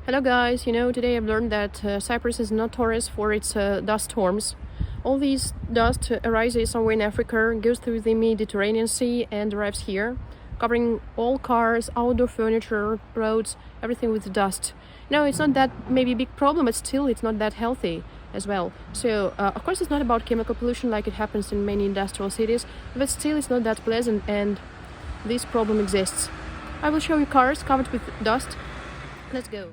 Hello guys, today I've learned that Cyprus is notorious for its dust storms. All these dust arises somewhere in Africa, goes through the Mediterranean Sea and arrives here, covering all cars, outdoor furniture, roads, everything with dust. It's not that maybe a big problem, but still it's not that healthy as well. So, of course, it's not about chemical pollution like it happens in many industrial cities, but still it's not that pleasant and this problem exists. I will show you cars covered with dust. Let's go.